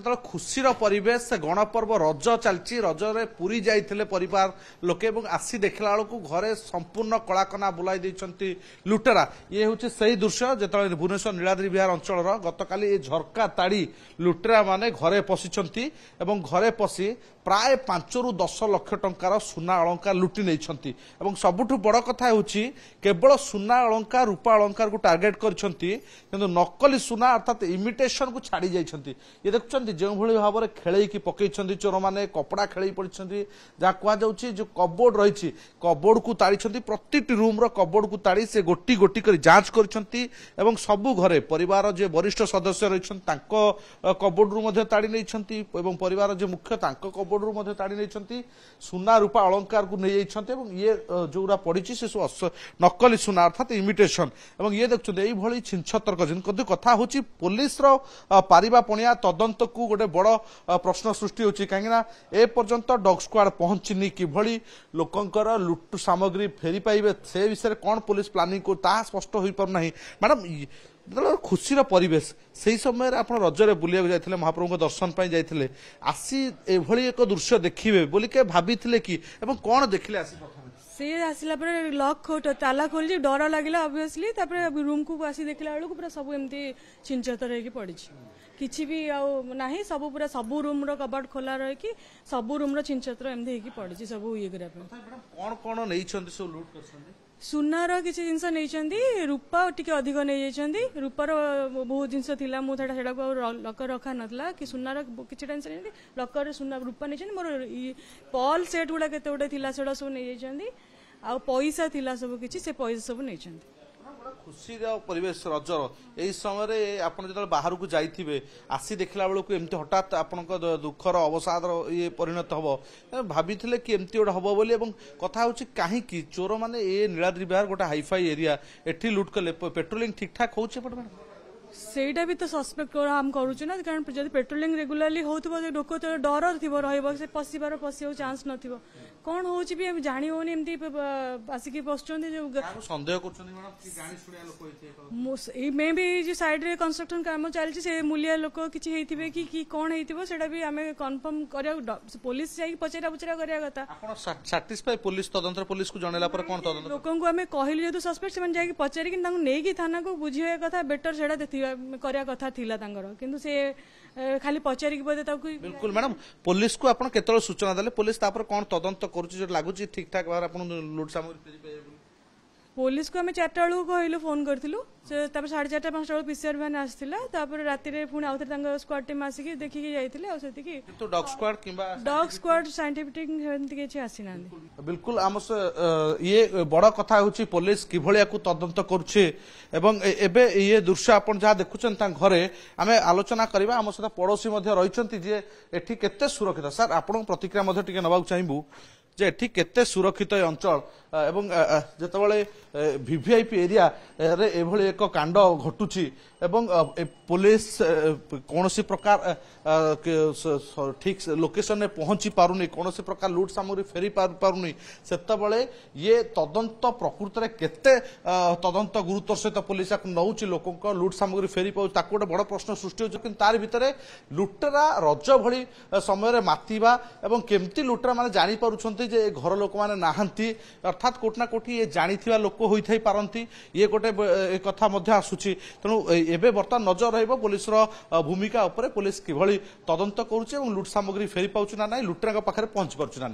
खुशीर परिवेश गणपर्व रज चलती रजरे पूरी जाइए परिवार लोके आसी देखला बेलू घरे संपूर्ण कलाकना बुलाई देइछंती लुटेरा। ये हूँ से दृश्य जो भुवनेश्वर नीलाद्रि विहार अंचल गतकाली झरका ताड़ी लुटेरा माने घरे पशिछंती एवं घरे पशि प्राय 5 ରୁ 10 लाख टंकार सुना अलंकार लुटि नहीं। सबुठु बड़ कथा होची केवल सुना अलंकार रूपा अलंकार को टार्गेट करछंती किंतु नकली सुना अर्थात इमिटेशन को छाड़ी जाइछंती। ये देखुछंती जो भली भाव में खेल पकई चोर मैंने कपड़ा खेल पड़ी जहाँ कहुच्छी जो कबोर्ड रही कबोर्ड को ताड़ी प्रति रूम कबोर्ड को ताड़ी से गोटी गोटी कर जांच कर सबू घरे परिवार जो वरिष्ठ सदस्य रही कबोर्ड रू ताड़ी नहीं परिवार जो मुख्य कबोर्ड रू ताड़ी नहीं सुना रूपा अलंकार को नहीं जाइए ये जो पड़ी से सब नकली सुना अर्थात इमिटेशन ये देखते ये छिंछतर कथा हूँ पुलिस पारिबा पणिया तदंत को गोटे बड़ प्रश्न सृष्टि होची कहीं ए पर्यंत डॉग स्क्वाड पहुंचनी किभली लोकंकर लुट सामग्री फेरी पाइबे से विषय कौन पुलिस प्लानिंग को स्पष्ट हो पार नहीं। मैडम खुशीर परिवेश से समय आप रजरे बुलिया जाते महाप्रभु दर्शन पर जाते आसी एभली एक दृश्य देखिए बोली के भाभी कि कौन देखिले आसी से आसला लॉक ताला खोली डर लगे ऑब्वियसली रूम को आसी देखला बेलू पूरा सब एमती छिंचतर होगी पड़ी किसी भी ना सब पूरा सब रूम कबाट खोला रही सब रूम छिंचतर एमती होगी पड़ी सब ये कौन कौन लूट सुनार किसी जिनस नहीं रूपा टी अधिक नहीं जाइए रूपार बहुत जिनस था मुझे लकर रखा नाला कि सुनार किसी जिनस नहीं लकर सुना रूपा नहीं मोर पल सेट गुड़ा केते सब नहीं जाइए आ पैसा थिला सब किसी से पैसा सब नहीं खुशी परिवेश रजर यही समय आप जो बाहर को जाइए आसी देखला बेलू एमती हठात आपण दुखर अवसाद ये परिणत हम भाभी कि एमती गोटे हम बोली कथा हूँ कहीं चोर मैंने ये नीलाद्रि विहार गोटे हाईफाई एरिया एठी लुट कले पेट्रोलिंग ठीक ठाक हो सेटा भी तो सस्पेक्ट हम करूँ ना कारण जब पेट्रोलिंग रेगुलाली हो लोक तो डर थी रसबार पशा चांस न कौन हो जानी होनी एमती आसिक पशुंट मे भी जो साइड रे कंस्ट्रक्शन काम चलती से मूलिया लोक किसी कि कौन होता भी आम कन्फर्म कर पुलिस जाकि पचरा पुचरा करने कथा सैटिस्फाई पुलिस तदंत पुलिस को जनला कौन तदंत लोक आम कहलु जेहतु सस्पेक्ट से जाकि पचारिक नहीं थाना को बुझे कथा बेटर से करया कथा थिला किंतु से खाली पचारिक बोधे बिल्कुल मैडम पुलिस को आपन केतल सूचना देले पुलिस तापर कोन तदंत करूची जो लागुची ठीक ठाक भाव आपन लूट सामग्री फेरी पुलिस को आम 4टा बेलू कहलु फोन करथिलु से 4:30 5टा बेलू पीसीआर वैन आसथिला तापर राति रे पुणी आउथरे तांग स्क्वाड टीम आसिकी देखिकी जाइथिले आ सेति की तो डॉग स्क्वाड किबा डॉग स्क्वाड साइंटिफिक हेंति केछि आसिना बिल्कुल आम ये बड़ कथा होची पुलिस किभलिया को तदंत करूछे एवं एबे ये दृश्य आपण जहा देखुछन ता घरे आमे आलोचना करबा आम सदा पड़ोसी मध्ये रहिछंती जे एठी केते सुरक्षित सर आपण प्रतिक्रिया मध्ये टिके नबाक चाहिबू जे एठी केते सुरक्षित अंचल एवं जेतबळे वीवीआईपी एरिया रे एभली एक कांड घटुची एवं पुलिस कोनोसी प्रकार ठीक लोकेशन में पहुंची पारुनी कोनोसी प्रकार लूट सामग्री फेरी पारुनी सेतबळे ये तदंत प्रकृत रे केते तदंत गुरुत्वर सहित पुलिस नौची लोकंक लूट सामग्री फेरी पाउ ताको गोटे बड़ प्रश्न सृष्टि होची किंतु तार भितरे लुटेरा रज भली समय रे मातिबा एवं केमती लुटेरा माने जानि पारुछंती जे घर लोक माने नाहंती अर्थात कोट ना कोठी ये जानिथिबा लोक होइथाई पारंती ये गोटे कथा मध्य आसुची तेणु एबे बर्तमान नजर रहिबो पुलिस भूमिका उपरे पुलिस किभली तदंत करूचे और लुट सामग्री फेरी पाउछ ना नाही लुटेरा पाखरे पहुंच पारुछ ना।